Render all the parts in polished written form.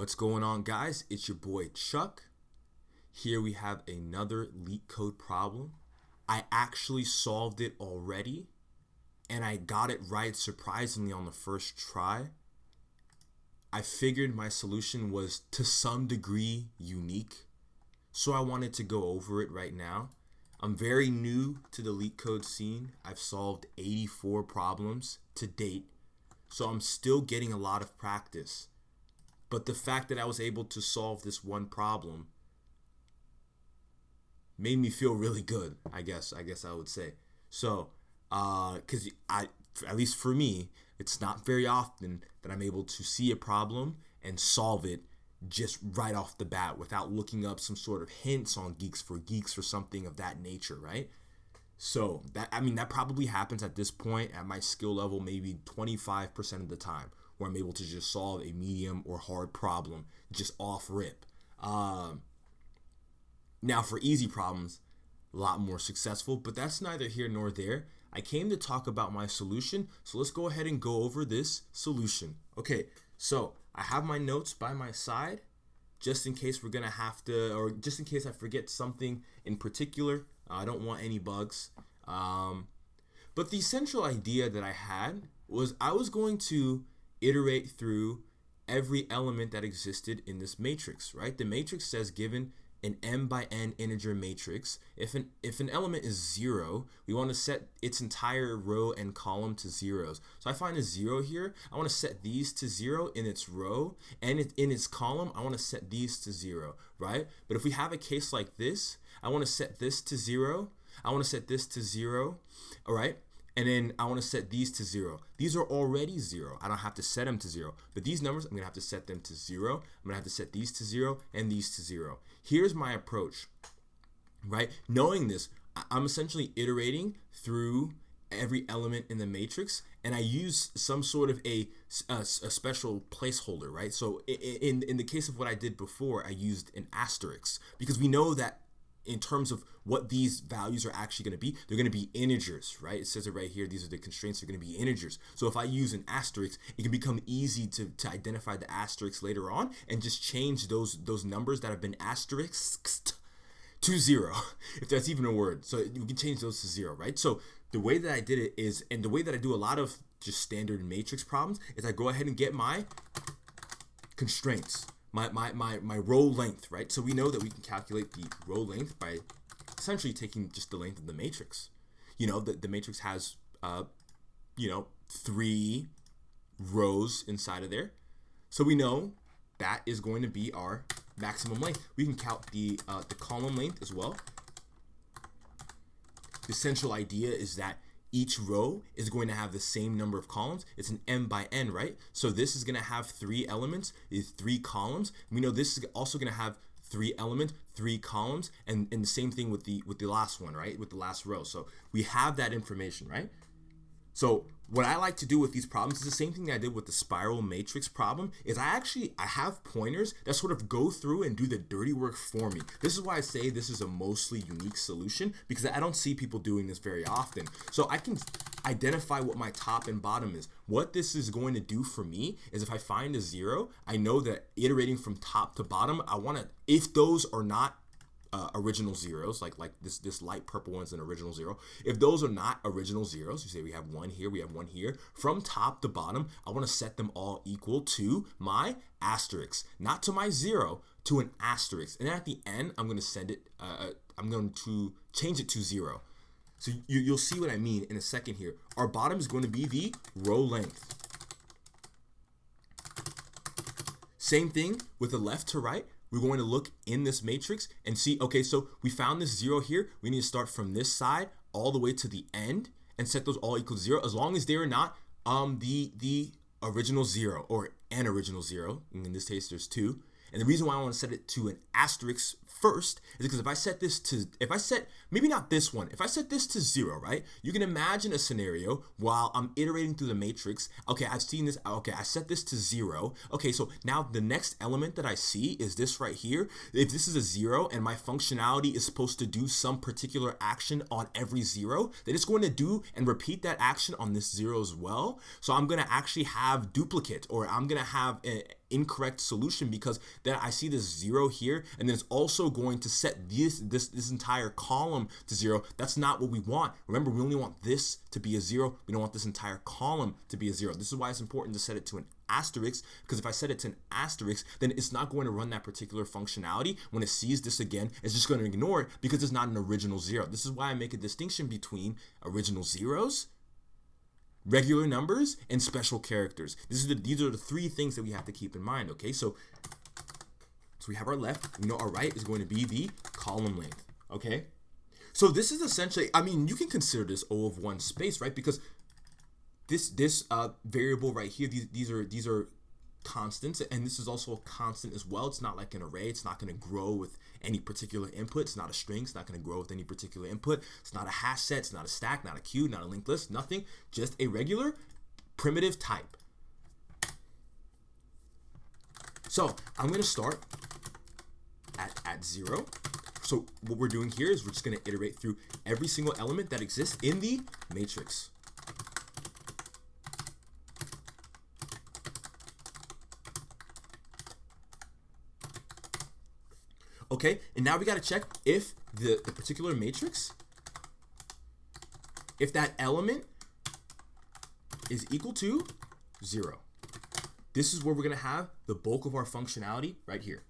What's going on, guys? It's your boy Chuck. Here we have another LeetCode problem. I actually solved it already and I got it right surprisingly on the first try. I figured my solution was to some degree unique, so I wanted to go over it right now. I'm very new to the LeetCode scene. I've solved 84 problems to date, so I'm still getting a lot of practice. But the fact that I was able to solve this one problem made me feel really good, I guess I would say. So, because at least for me, it's not very often that I'm able to see a problem and solve it just right off the bat without looking up some sort of hints on Geeks for Geeks or something of that nature, right? So that probably happens at this point at my skill level maybe 25% of the time, where I'm able to just solve a medium or hard problem just off rip. Now for easy problems, a lot more successful, but that's neither here nor there. I came to talk about my solution, so let's go ahead and go over this solution. Okay, so I have my notes by my side, just in case we're gonna have to, or just in case I forget something in particular. I don't want any bugs. But the central idea that I had was I was going to iterate through every element that existed in this matrix, right? The matrix says given an m by n integer matrix, if an element is 0, we want to set its entire row and column to zeros. So I find a 0 here. I want to set these to 0 in its row, and in its column I want to set these to 0, right? But if we have a case like this, I want to set this to 0, I want to set this to 0, all right? And then I want to set these to 0. These are already 0. I don't have to set them to 0. But these numbers, I'm going to have to set them to 0. I'm going to have to set these to 0 and these to 0. Here's my approach, right? Knowing this, I'm essentially iterating through every element in the matrix, and I use some sort of a special placeholder, right? So in the case of what I did before, I used an asterisk because we know that in terms of what these values are actually going to be, they're going to be integers, right? It says it right here. These are the constraints. They're going to be integers. So if I use an asterisk, it can become easy to identify the asterisks later on and just change those numbers that have been asterisked to 0, if that's even a word. So we can change those to 0, right? So the way that I did it is, and the way that I do a lot of just standard matrix problems, is I go ahead and get my constraints. My row length, right? So we know that we can calculate the row length by essentially taking just the length of the matrix. You know, the matrix has, 3 rows inside of there. So we know that is going to be our maximum length. We can count the column length as well. The central idea is that each row is going to have the same number of columns. It's an m by n, right? So this is going to have 3 elements, is 3 columns. We know this is also going to have 3 elements, 3 columns, and the same thing with the last one, right? With the last row. So we have that information, right? So what I like to do with these problems is the same thing that I did with the spiral matrix problem, is I have pointers that sort of go through and do the dirty work for me. This is why I say this is a mostly unique solution, because I don't see people doing this very often. So I can identify what my top and bottom is. What this is going to do for me is if I find a 0, I know that iterating from top to bottom, I want to, if those are not original zeros, like this light purple one's an original 0. If those are not original zeros, you say we have 1 here, we have 1 here. From top to bottom, I want to set them all equal to my asterisk, not to my 0, to an asterisk. And then at the end, I'm going to send it. I'm going to change it to 0. So you'll see what I mean in a second here. Our bottom is going to be the row length. Same thing with the left to right. We're going to look in this matrix and see, okay, so we found this 0 here. We need to start from this side all the way to the end and set those all equal to 0, as long as they are not the original 0 or an original 0. In this case, there's 2. And the reason why I want to set it to an asterisk first is because if I set this to, maybe not this one, if I set this to 0, right? You can imagine a scenario while I'm iterating through the matrix. Okay, I've seen this. Okay, I set this to 0. Okay, so now the next element that I see is this right here. If this is a 0 and my functionality is supposed to do some particular action on every 0, then it's going to do and repeat that action on this 0 as well. So I'm going to actually have duplicate, or I'm going to have incorrect solution, because then I see this 0 here, and then it's also going to set this entire column to 0. That's not what we want. Remember, we only want this to be a 0. We don't want this entire column to be a 0. This is why it's important to set it to an asterisk, because if I set it to an asterisk, then it's not going to run that particular functionality. When it sees this again, it's just going to ignore it because it's not an original 0. This is why I make a distinction between original zeros, regular numbers, and special characters. These are the 3 things that we have to keep in mind. Okay, so we have our left. We know our right is going to be the column length. Okay, so this is essentially, I mean, you can consider this O of 1 space, right? Because this variable right here, these are constants, and this is also a constant as well. It's not like an array. It's not going to grow with any particular input. It's not a string. It's not going to grow with any particular input. It's not a hash set. It's not a stack, not a queue, not a linked list, nothing. Just a regular primitive type. So I'm going to start at 0. So what we're doing here is we're just going to iterate through every single element that exists in the matrix. Okay, and now we got to check if the particular matrix, if that element is equal to 0. This is where we're going to have the bulk of our functionality right here.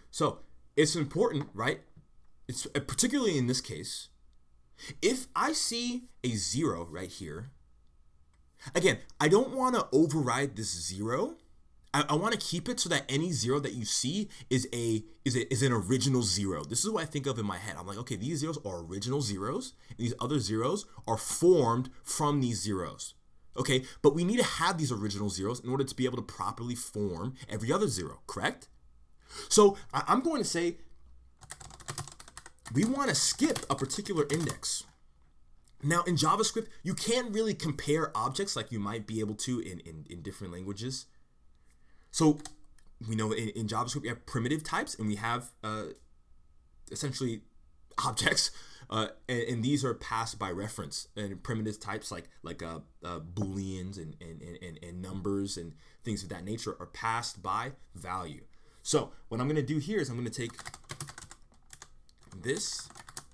So it's important, right? It's particularly in this case, if I see a 0 right here, again, I don't want to override this 0. I want to keep it so that any 0 that you see is an original 0. This is what I think of in my head. I'm like, okay, these zeros are original zeros, and these other zeros are formed from these zeros. Okay, but we need to have these original zeros in order to be able to properly form every other 0, correct? So I'm going to say we want to skip a particular index. Now in JavaScript, you can't really compare objects like you might be able to in different languages. So we know in JavaScript we have primitive types, and we have essentially objects, and these are passed by reference. And primitive types like booleans and numbers and things of that nature are passed by value. So what I'm going to do here is I'm going to take this,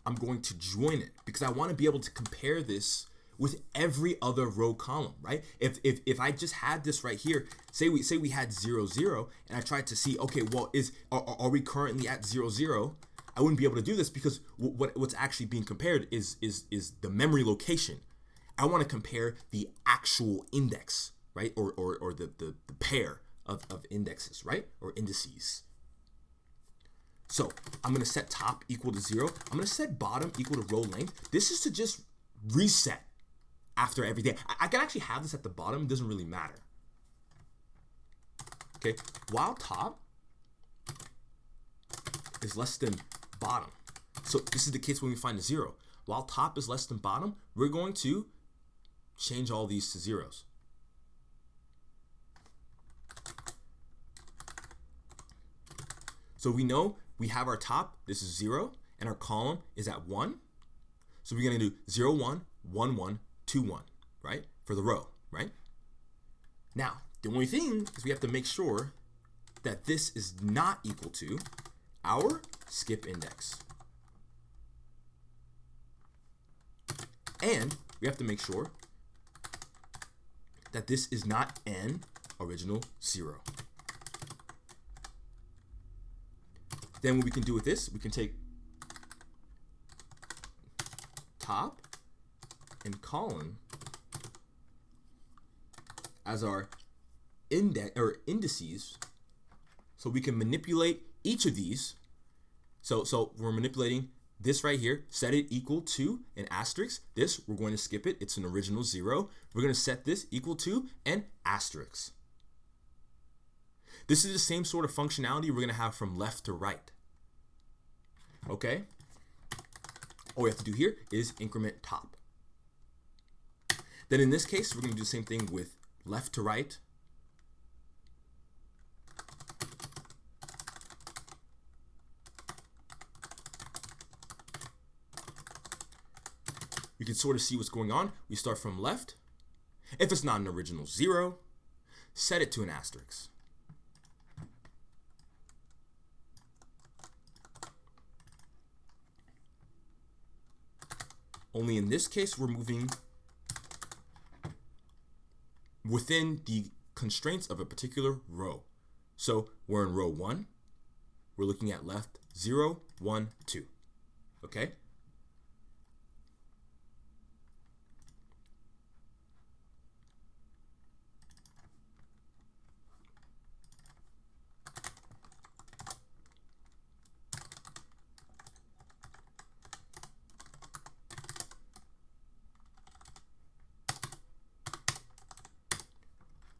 I'm going to join it, because I want to be able to compare this with every other row column, right? If I just had this right here, say we had 0, 0, and I tried to see, okay, well, are we currently at 0, 0? I wouldn't be able to do this, because what's actually being compared is the memory location. I want to compare the actual index, right? Or the pair of indexes, right? Or indices. So I'm going to set top equal to 0. I'm going to set bottom equal to row length. This is to just reset after everything. I can actually have this at the bottom. It doesn't really matter. Okay, while top is less than bottom. So this is the case when we find a 0. While top is less than bottom, we're going to change all these to zeros. So we know we have our top, this is 0, and our column is at 1. So we're going to do 0, 1, 1, 1, 2, 1, right? For the row, right? Now, the only thing is we have to make sure that this is not equal to our skip index. And we have to make sure that this is not an original 0. Then what we can do with this, we can take top and column as our index or indices, so we can manipulate each of these. So we're manipulating this right here, set it equal to an asterisk. This, we're going to skip it. It's an original 0. We're going to set this equal to an asterisk. This is the same sort of functionality we're going to have from left to right. Okay? All we have to do here is increment top. Then in this case, we're going to do the same thing with left to right. You can sort of see what's going on. We start from left. If it's not an original 0, set it to an asterisk. only in this case, we're moving within the constraints of a particular row. So we're in row 1. We're looking at left 0, 1, 2. Okay?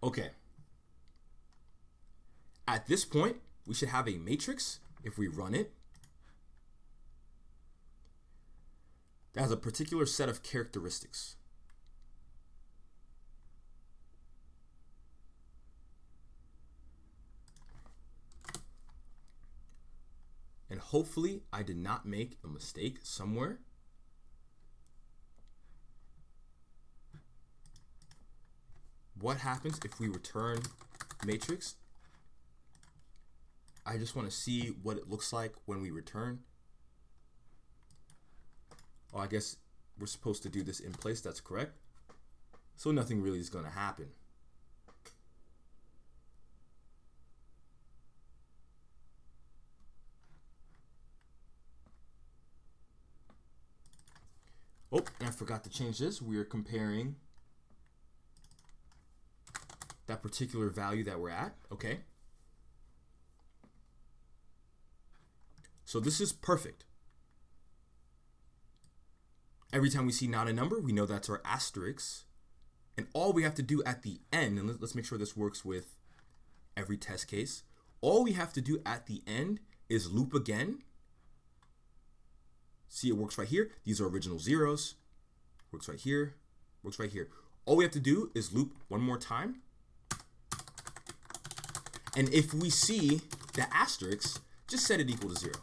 Okay. At this point, we should have a matrix, if we run it, that has a particular set of characteristics. And hopefully I did not make a mistake somewhere. What happens if we return matrix? I just want to see what it looks like when we return. Oh, I guess we're supposed to do this in place. That's correct. So nothing really is going to happen. Oh, and I forgot to change this. We are comparing that particular value that we're at. Okay. So this is perfect. Every time we see not a number, we know that's our asterisk. And all we have to do at the end, and let's make sure this works with every test case. All we have to do at the end is loop again. See, it works right here. These are original zeros. Works right here. Works right here. All we have to do is loop one more time. And if we see the asterisk, just set it equal to 0.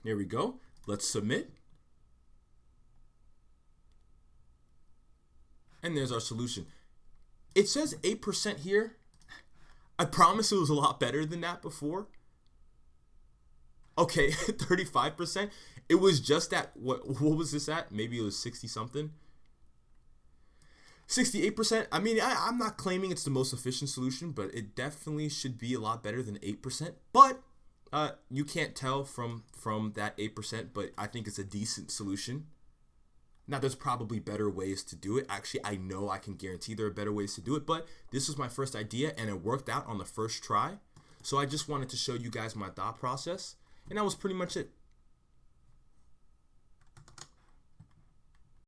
Here we go. Let's submit. And there's our solution. It says 8% here. I promise it was a lot better than that before. Okay, 35%. It was just at, what was this at? Maybe it was 60 something. 68%. I mean, I'm not claiming it's the most efficient solution, but it definitely should be a lot better than 8%. But you can't tell from that 8%, but I think it's a decent solution. Now, there's probably better ways to do it. Actually, I know I can guarantee there are better ways to do it, but this was my first idea, and it worked out on the first try. So I just wanted to show you guys my thought process, and that was pretty much it.